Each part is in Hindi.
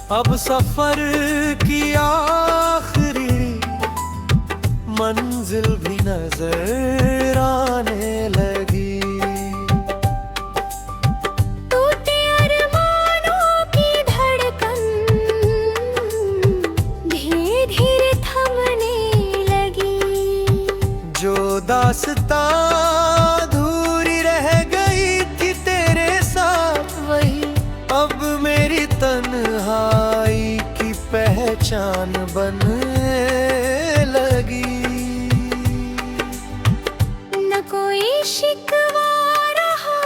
अब सफर की आखिरी मंजिल भी नजर आने लगी। टूटे अरमानों की धड़कन धीरे धीरे थमने लगी। जो दास्तां अधूरी रह गई थी तेरे साथ, वही अब मेरी तन्हाई की पहचान बनने लगी। न कोई शिकवा रहा,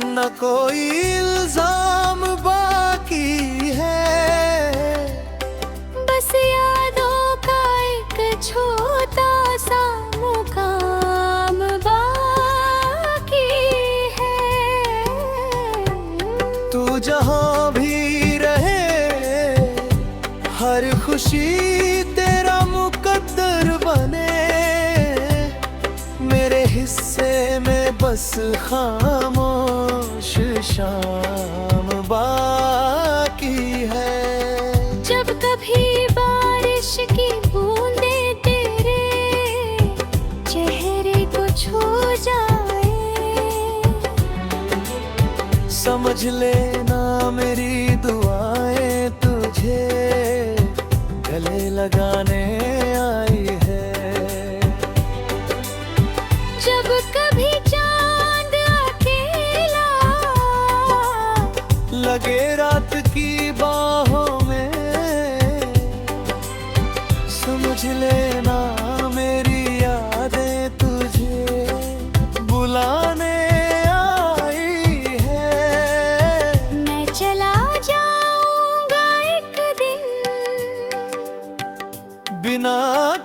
न कोई इल्जाम बाकी है, बस यादों का एक छोटा सा मुकाम बाकी है। तू जहां भी रहे, हर खुशी तेरा मुकद्दर बने। मेरे हिस्से में बस खामोश शाम बाकी है। जब कभी बारिश की बूंदें तेरे चेहरे को छू जाए, समझ लेना मेरी दुआएं तुझे गले लगाने आई है। जब कभी चांद अकेला लगे रात की बाहों में, समझ लेना मेरी यादें तुझे बुलाने आई है। मैं चला जाऊंगा एक दिन, बिना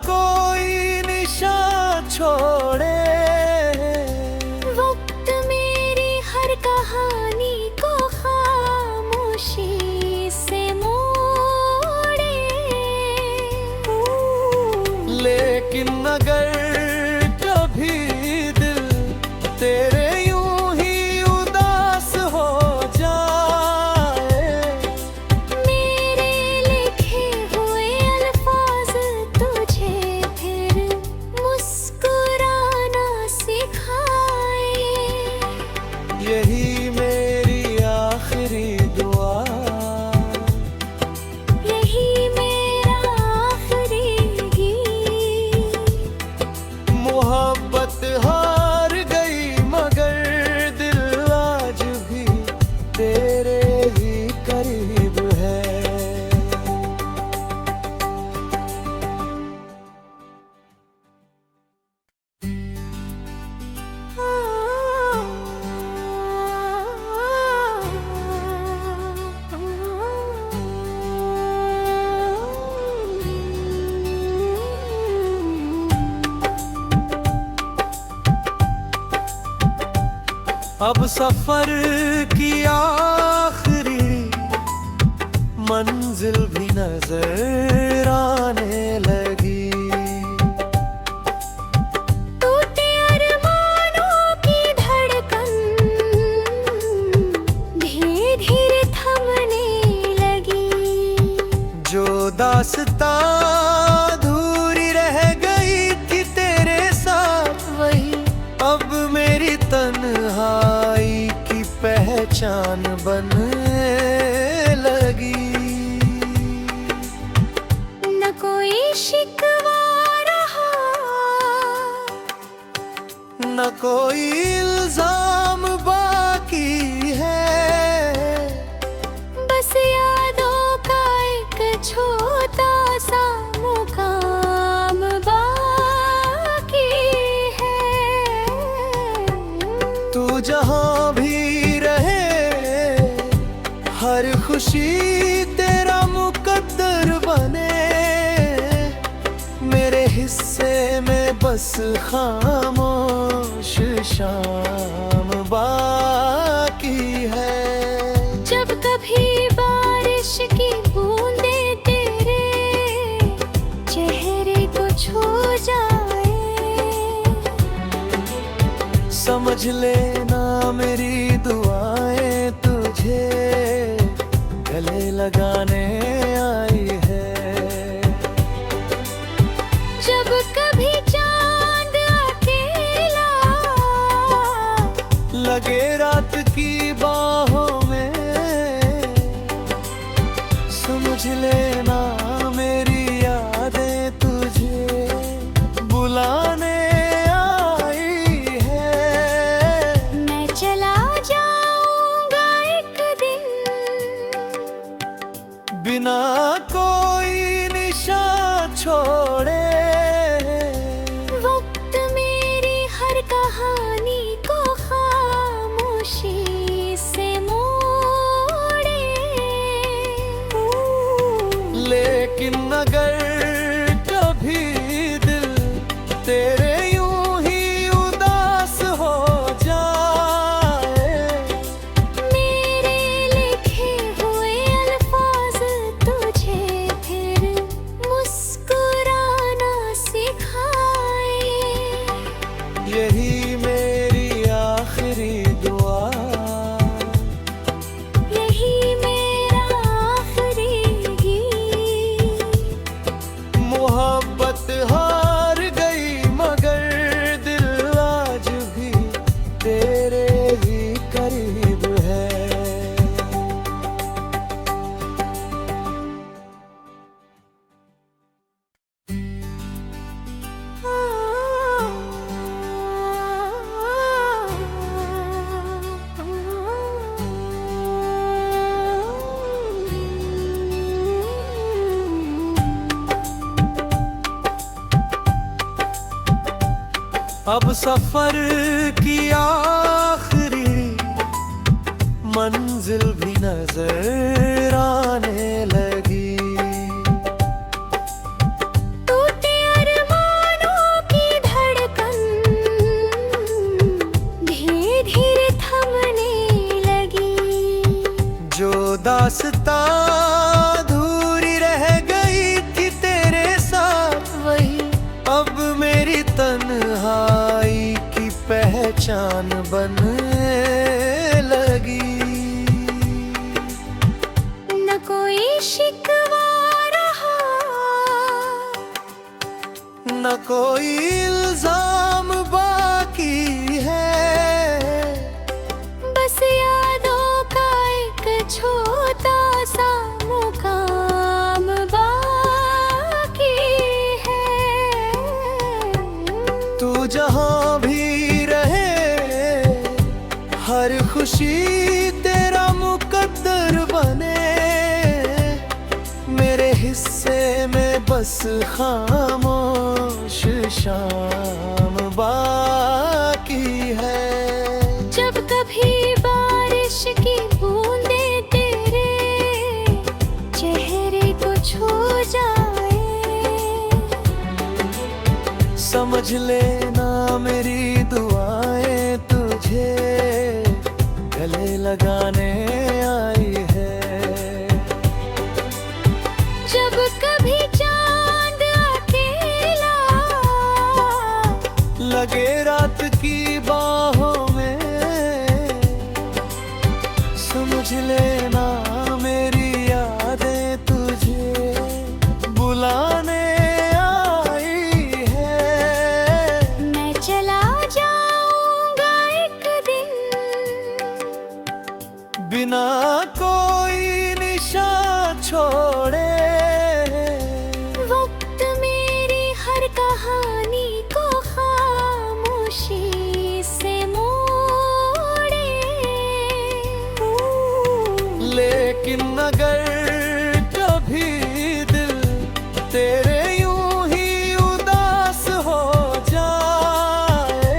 कोई निशान छोड़े। वक्त मेरी हर कहानी को खामोशी से मोड़े। लेकिन अगर कभी दिल तेरे यूं ही उदास हो जाए, मेरे लिखे हुए अल्फाज तुझे फिर मुस्कुराना सिखाए। यही मेरी आखिरी दुआ, यही मेरा आखिरी गीत। मोहब्बत हार गई मगर दिल आज भी तेरे ही करीब है। अब सफर की आखिरी मंजिल भी नजर आने लगी। टूटे अरमानों की धड़कन धीरे धीरे थमने लगी। जो दास्तां अधूरी रह गई थी तेरे साथ, वही अब मेरी तन्हाई की पहचान बनने लगी। न कोई शिकवा रहा, न कोई इल्जाम बाकी है, बस यादों का एक छोटा सा मुकाम बाकी है। तू जहां भी रहे, हर खुशी तेरा मुकद्दर बने। मेरे हिस्से में बस खामोश शाम बाकी है। जब कभी बारिश की बूंदें तेरे चेहरे को छू जाए, समझ लेना मेरी दुआएं तुझे गले लगाने आई है। जब कभी चांद अकेला लगे रात की बाहों में, समझ लेना मेरी यादें तुझे बुलाने आई है। मैं चला जाऊंगा एक दिन, बिना कोई निशान छोड़े, वक्त मेरी हर कहानी को खामोशी से मोड़े। लेकिन अगर कभी दिल तेरे यूं ही उदास हो जाए, मेरे लिखे हुए अल्फाज तुझे फिर मुस्कुराना सिखाए। यही मेरी आखिरी दुआ, यही मेरा आखिरी गीत। मोहब्बत हार गई मगर दिल आज भी तेरे ही करीब है। अब सफर की आखिरी मंजिल भी नजर आने लगी। टूटे अरमानों की धड़कन धीरे धीरे थमने लगी। जो दास्तां अधूरी रह गई थी तेरे साथ, वही अब मेरी तन्हाई की पहचान बनने लगी। न कोई शिकवा रहा, न कोई इल्जाम बाकी है, बस यादों का एक छोटा सा मुकाम बाकी है। तू जहां भी रहे, हर खुशी तेरा मुकद्दर बने। मेरे हिस्से में बस खामोश शाम बाकी है। जब कभी बारिश की बूंदें तेरे चेहरे को छू जाए, समझ लेना मेरी दुआएं तुझे गले लगाने आई है। जब कभी चांद अकेला लगे रात की बाहों में, समझ लेना मेरी यादें तुझे बुलाने आई है। मैं चला जाऊंगा एक दिन, बिना कोई निशान छोड़े, वक्त मेरी हर कहानी को खामोशी से मोड़े। लेकिन अगर कभी दिल तेरे यूं ही उदास हो जाए,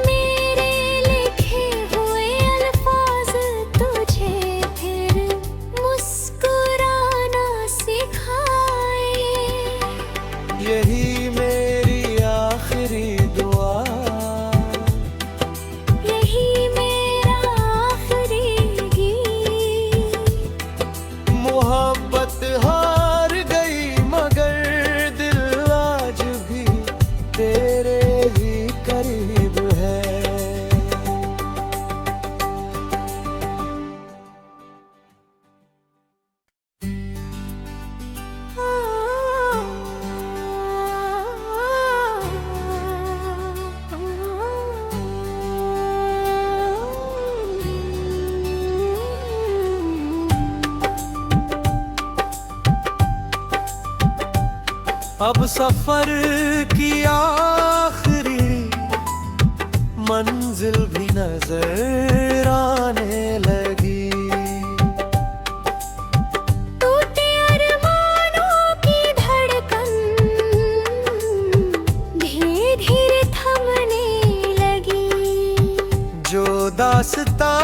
मेरे लिखे हुए अल्फाज तुझे फिर मुस्कुराना सिखाए। यही मेरी आखिरी दुआ, यही मेरा आखिरी गीत। अब सफर की आखिरी मंजिल भी नजर आने लगी। टूटे अरमानों की धड़कन धीरे धीरे थमने लगी। जो दास्तां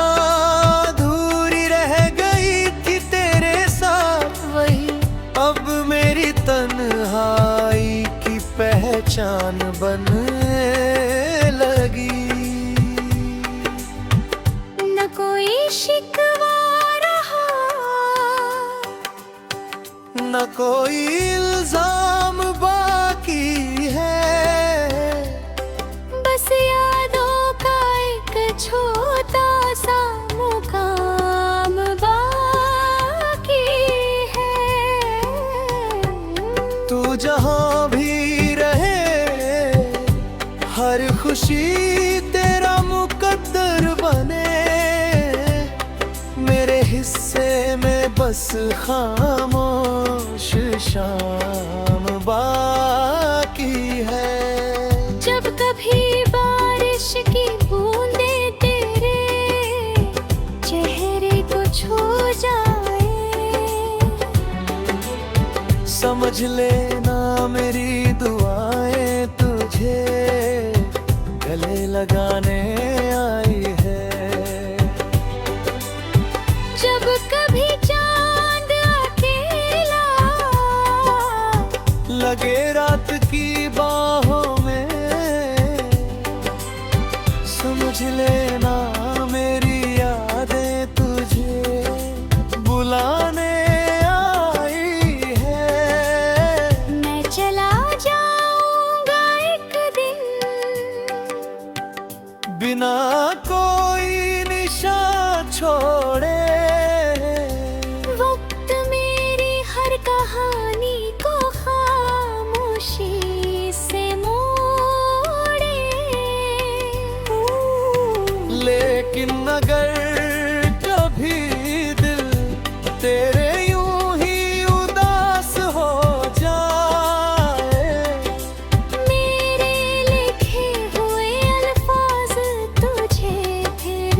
अधूरी रह गई थी तेरे साथ, वही अब मेरी तन्हाई की पहचान बनने लगी। न कोई शिकवा रहा, न कोई इल्जाम बाकी है, बस यादों का एक छोटा सा मुकाम बाकी है। तू जहां भी रहे, हर खुशी तेरा मुकद्दर बने। मेरे हिस्से में बस खामोश शाम बाकी है। जब कभी बारिश की बूंदें तेरे चेहरे को छू जाए, समझ लेना मेरी दुआएं तुझे गले लगाने आई है। जब कभी चांद अकेला लगे रात की बाहों में, समझ लेना मेरी यादें तुझे बुलाने आई है। मैं चला जाऊंगा एक दिन, बिना कोई निशान छोड़े। वक्त मेरी हर कहानी को खामोशी से मोड़े। लेकिन अगर कभी दिल तेरे यूं ही उदास हो जाए, मेरे लिखे हुए अल्फाज तुझे फिर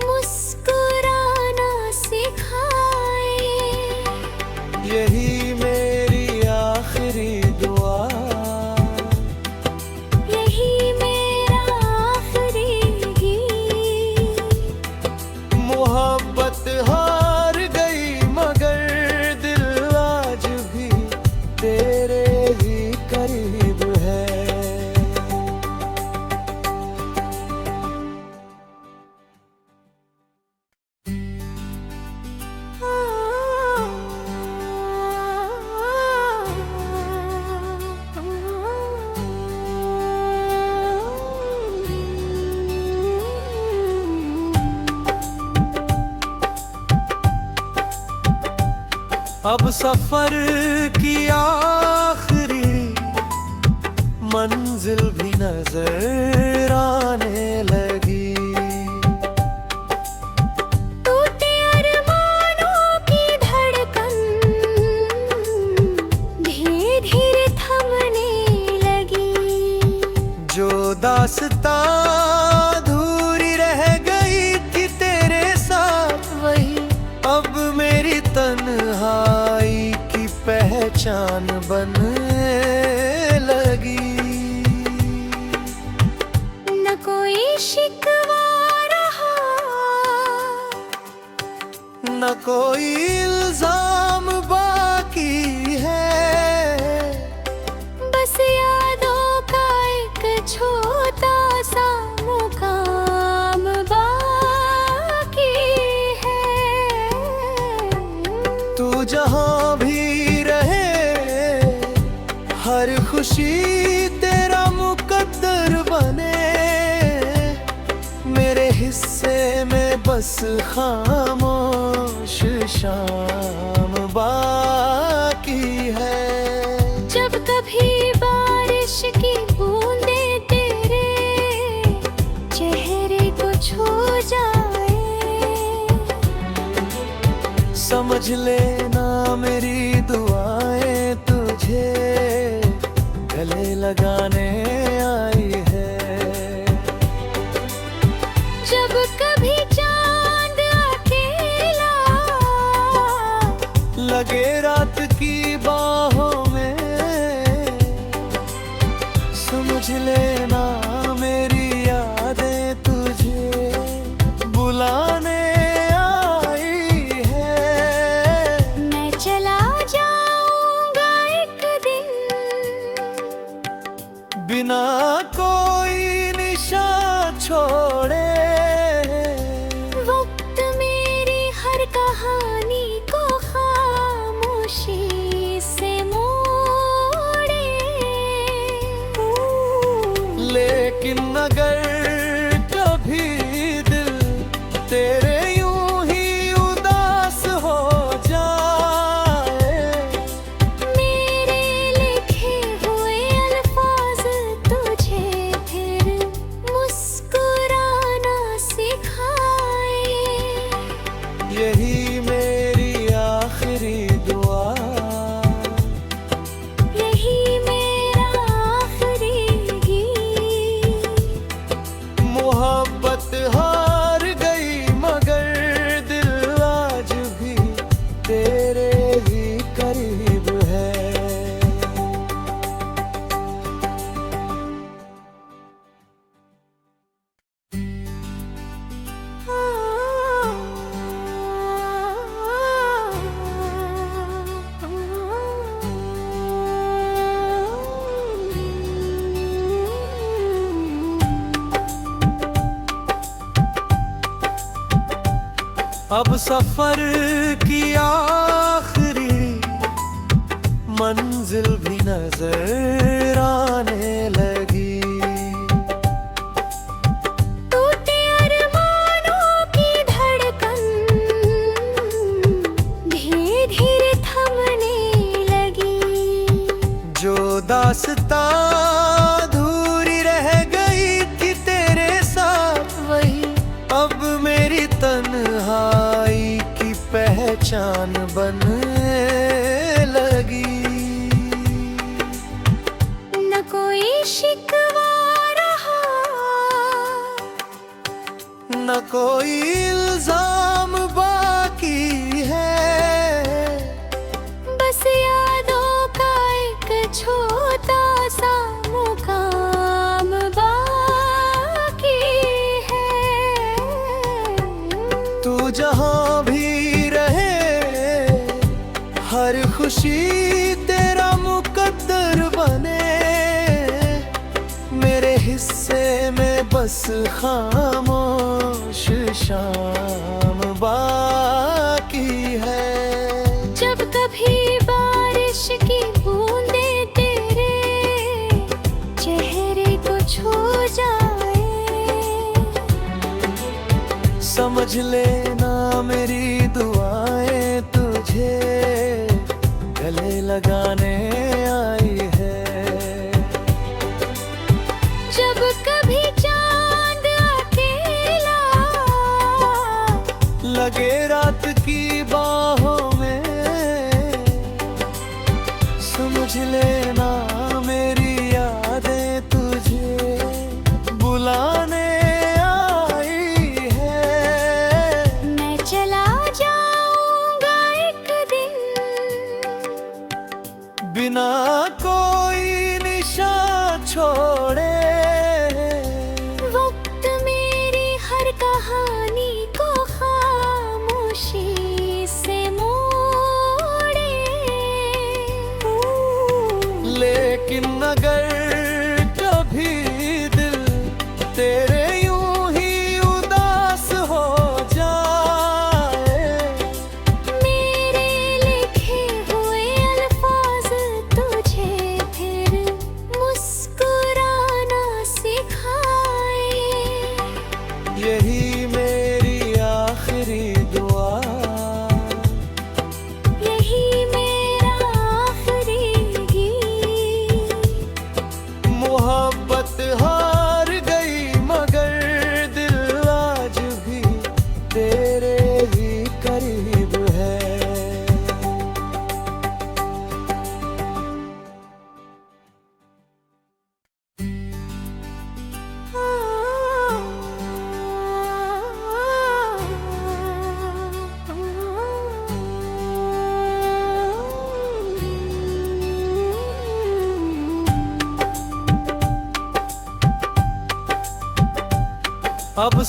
मुस्कुराना सिखाए। यही मेरी आखिरी दुआ, यही मेरा आखिरी गीत। मोहब्बत हार गई मगर दिल आज भी तेरे ही करीब है। अब सफर की आखिरी मंजिल भी नजर आने लगी। टूटे अरमानों की धड़कन धीरे धीरे थमने लगी। जो दास्तां अधूरी रह गई थी तेरे साथ, वही अब मेरी तन्हाई की पहचान बनने लगी। न कोई शिकवा रहा, न कोई इल्जाम बाकी है, बस यादों का एक छोटा सा मुकाम बाकी है। तू जहां भी रहे, हर खुशी तेरा मुकद्दर बने। मेरे हिस्से में बस खामोश शाम बाकी है। जब कभी बारिश की बूंदें तेरे चेहरे को छू जाए, समझ लेना मेरी दुआएं तुझे लगाने आई है। जब कभी चांद अकेला लगे रात की बाहों में, समझ लेना मेरी यादें तुझे बुलाने आई है। मैं चला जाऊंगा एक दिन, बिना कोई निशान छोड़े। वक्त मेरी हर कहानी को खामोशी से मोड़े। लेकिन अगर कभी दिल तेरे यूं ही उदास हो जाए, मेरे लिखे हुए अल्फाज तुझे फिर मुस्कुराना सिखाए। यही मेरी आखिरी दुआ, यही मेरा आखिरी गीत। मोहब्बत हार गई मगर दिल आज भी तेरे ही करीब है। अब सफर की आखिरी मंजिल भी नजर आने लगी। टूटे अरमानों की धड़कन धीरे धीरे थमने लगी। जो दास्तां अधूरी रह गई थी तेरे साथ, वही अब मेरी तन्हाई की पहचान बनने लगी। न कोई शिकवा रहा, न कोई इल्जाम बाकी है। बस यादों का एक छोटा सा मुकाम बाकी है। तू जहां भी रहे, हर खुशी तेरा मुकद्दर बने। मेरे हिस्से में बस खामोश शाम बाकी है। जब कभी बारिश की बूंदें तेरे चेहरे को छू जाए, समझ लेना मेरी दुआएं तुझे गले लगाने आई है। जब कभी चांद अकेला लगे रात की बाहों में, समझ लेना मेरी यादें तुझे बुलाने आई है। मैं चला जाऊंगा एक दिन, बिना कोई निशान छोड़े। वक्त मेरी हर कहानी को खामोशी से मोड़े। लेकिन अगर कभी दिल तेरे यूं ही उदास हो जाए, मेरे लिखे हुए अल्फाज तुझे फिर मुस्कुराना सिखाए। यही मेरी आखिरी दुआ, यही मेरा आखिरी गीत। मोहब्बत हार गई मगर दिल आज भी तेरे ही करीब है।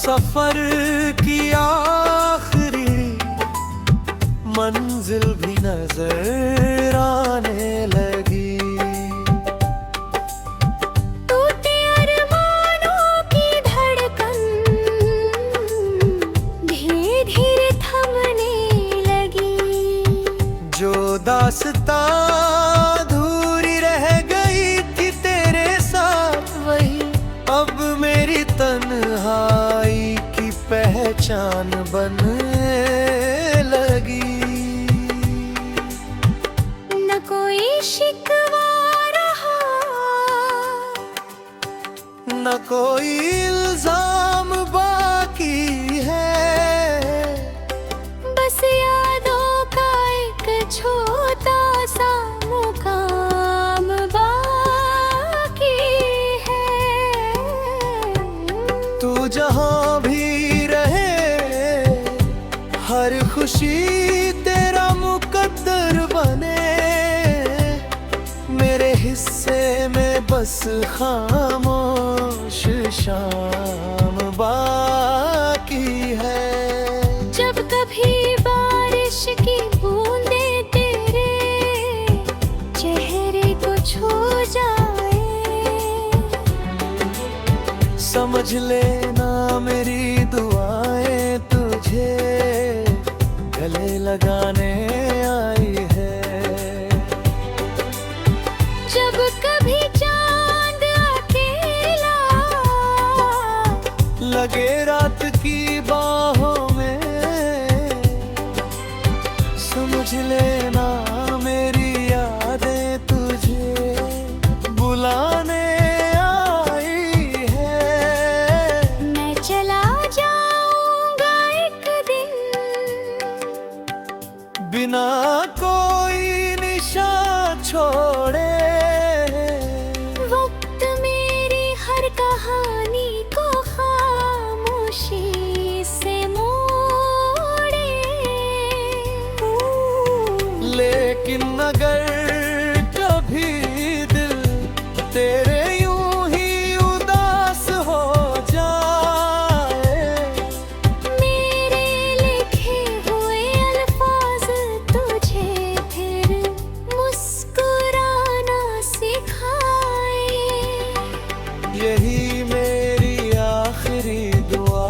सफर की आखिरी मंजिल भी नजर आने लगी। टूटे अरमानों की धड़कन धीरे धीरे थमने लगी। जो दास्तां अधूरी रह गई थी तेरे साथ, वही अब मेरी तन्हाई की पहचान बनने लगी। न कोई शिकवा रहा, न कोई इल्जाम बाकी है, बस यादों का एक छोटा सा मुकाम बाकी है। तू जहां भी रहे, हर खुशी तेरा मुकद्दर बने। मेरे हिस्से में बस खामोश शाम बाकी है। जब कभी बारिश की बूंदें तेरे चेहरे को छू जाए, समझ लेना मेरी दुआएं तुझे गले लगाने आई है। जब कभी चांद अकेला लगे रात की बाहों में, समझ लेना मेरी यादें तुझे बुलाने आई है। मैं चला जाऊंगा एक दिन, बिना कोई निशान छोड़े। वक्त मेरी हर कहानी को खामोशी से मोड़े। लेकिन अगर कभी दिल तेरे यूं ही उदास हो जाए, मेरे लिखे हुए अल्फाज तुझे फिर मुस्कुराना सिखाए। यही मेरी आखिरी दुआ,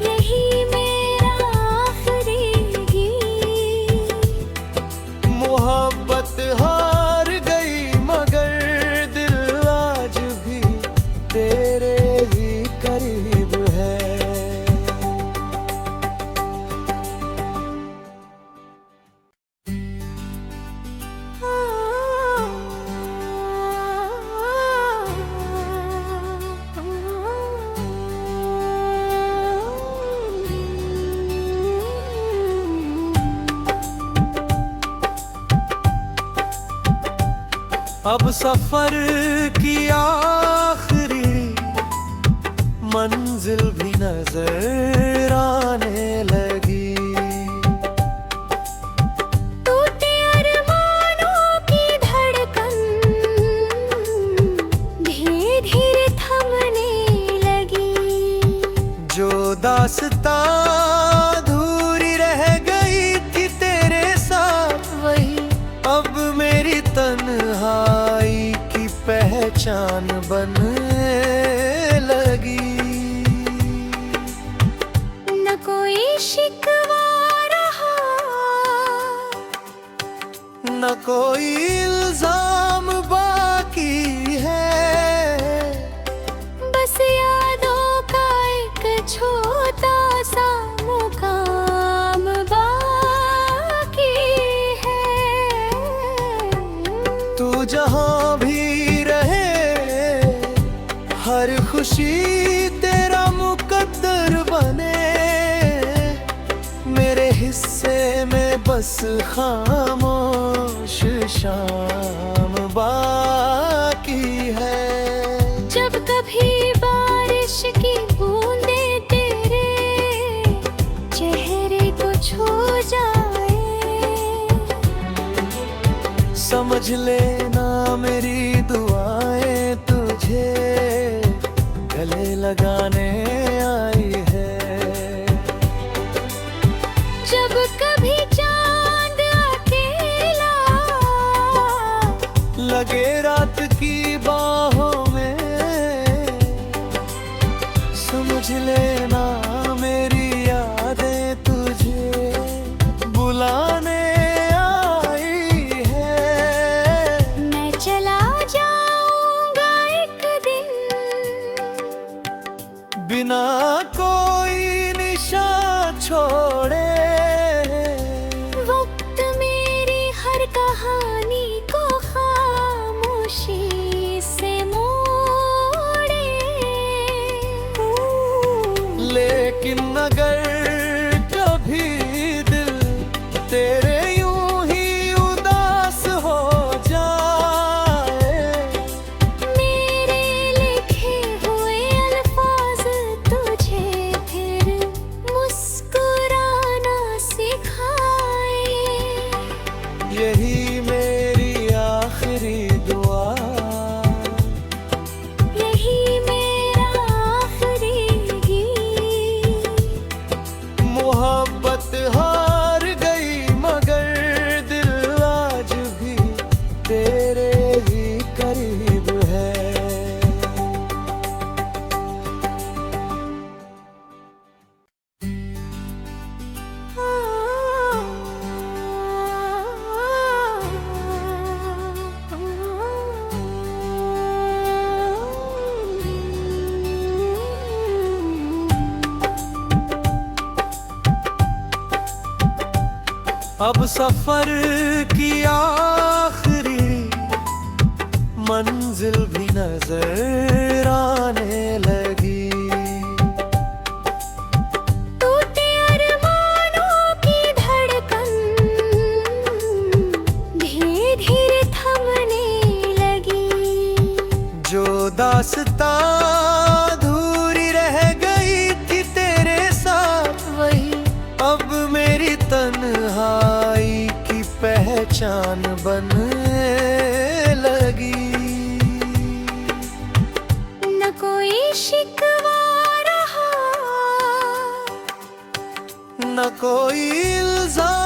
यही मेरा आखिरी गीत। मोहब्बत हार गई मगर दिल आज भी तेरे ही करीब है। अब सफर की आखिरी मंजिल भी नजर आने लगी। टूटे अरमानों की धड़कन धीरे धीरे थमने लगी। जो दास्तां अधूरी रह गई थी तेरे साथ, वही अब मेरी तन्हाई की पहचान बनने लगी। न कोई शिकवा रहा, न कोई इल्जाम बाकी है, बस यादों का एक छोटा सा मुकाम बाकी है। तू जहां भी रहे, हर खुशी तेरा मुकद्दर बने। मेरे हिस्से में बस खामोश शाम बाकी है। जब कभी बारिश की बूंदें तेरे चेहरे को छू जाए, समझ लेना मेरी दुआएं तुझे गले लगाने आई है। जब कभी चांद अकेला लगे रात की बाहों में, समझ लेना मेरी यादें तुझे बुलाने आई है। मैं चला जाऊंगा एक दिन, बिना कोई निशान छोड़े। वक्त मेरी हर कहानी को खामोशी से मोड़े। लेकिन अगर कभी दिल तेरे यूं ही उदास हो जाए, मेरे लिखे हुए अल्फाज तुझे फिर मुस्कुराना सिखाए। यही मेरी आखिरी दुआ, यही मेरा आखिरी गीत। मोहब्बत हार गई मगर दिल आज भी तेरे ही करीब है। अब सफर की आखिरी मंजिल भी नजर आने लगी। टूटे अरमानों की धड़कन धीरे धीरे थमने लगी। जो दास्तां अधूरी रह गई थी तेरे साथ, वही अब मेरी तन्हाई की पहचान बनने लगी। न कोई शिकवा रहा, न कोई इल्जाम